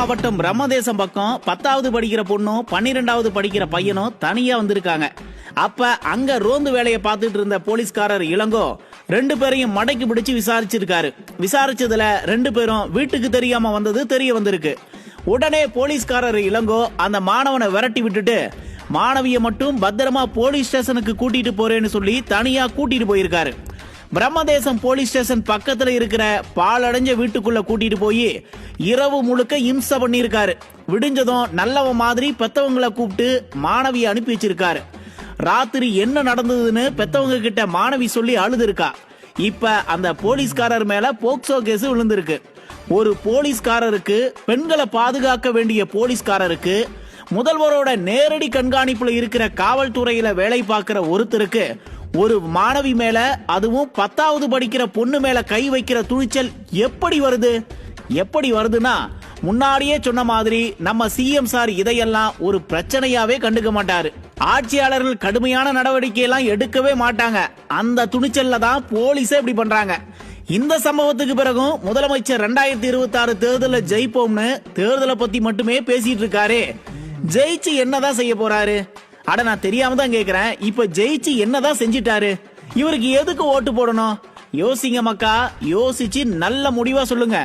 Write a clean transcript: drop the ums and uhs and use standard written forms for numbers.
மாவட்டம் பிரம்மதேசம் பக்கம் 10வது படிக்கிற பொண்ணும் 12வது படிக்கிற பையனும் தனியா வந்திருக்காங்க. அப்ப அங்க ரோந்து வேலையை பார்த்துட்டு இருந்த போலீஸ்காரர் இளங்கோ 2 பேரையும் மடக்கி பிடிச்சு விசாரிச்சிருக்காரு. விசாரிச்சதுல 2 பேரும் வீட்டுக்கு தெரியாம வந்தது தெரிய வந்திருக்கு. உடனே போலீஸ்காரர் இளங்கோ அந்த மாணவனை விரட்டி விட்டுட்டு மாணவிய மட்டும் பத்திரமா போலீஸ் ஸ்டேஷனுக்கு கூட்டிட்டு போறேன்னு சொல்லி தனியா கூட்டிட்டு போயிருக்காரு. பிரம்மதேசம் போலீஸ் ஸ்டேஷன் பக்கத்துல இருக்கிற பாலடைஞ்ச வீட்டுக்குள்ள கூட்டிட்டு போய் இரவு முழுக்க இம்சை பண்ணிருக்காரு. விடிஞ்சதும் நல்லவ மாதிரி பெத்தவங்களை கூப்பிட்டு மாணவியை அனுப்பி வச்சிருக்காரு. ராத்திரி என்ன நடந்ததுன்னு பெத்தவங்க கிட்ட மாணவி சொல்லி அழுது இருக்கா. இப்ப அந்த போலீஸ்காரர் மேல போக்சோ கேஸ் விழுந்திருக்கு. ஒரு போலீஸ்காரருக்கு, பெண்களை பாதுகாக்க வேண்டிய போலீஸ்காரருக்கு, முதல்வரோட நேரடி கண்காணிப்புல இருக்கிற காவல்துறையில வேலை பார்க்கிற ஒருத்தருக்கு ஒரு மாணவி மேல, அதுவும் 10வது படிக்கிற பொண்ணு மேல கை வைக்கிற துணிச்சல் எப்படி வருதுன்னா முன்னாடியே சொன்ன மாதிரி நம்ம சிஎம் சார் இதையெல்லாம் ஒரு பிரச்சனையாவே கண்டுக்க மாட்டாரு. ஆட்சியாளர்கள் கடுமையான நடவடிக்கை எல்லாம் எடுக்கவே மாட்டாங்க. அந்த துணிச்சல்ல தான் போலீஸே இப்படி பண்றாங்க. இந்த சம்பவத்துக்கு பிறகும் முதலமைச்சர் 2026 தேர்தலில் ஜெயிப்போம்னு தேர்தலை பத்தி மட்டுமே பேசிட்டு இருக்காரு. ஜெயிச்சு என்னதான் செய்ய போறாரு? அட, நான் தெரியாம தான் கேக்குறேன். இப்ப ஜெயிச்சு என்னதான் செஞ்சிட்டாரு? இவருக்கு எதுக்கு ஓட்டு போடணும்? யோசிங்க மக்கா, யோசிச்சு நல்ல முடிவா சொல்லுங்க.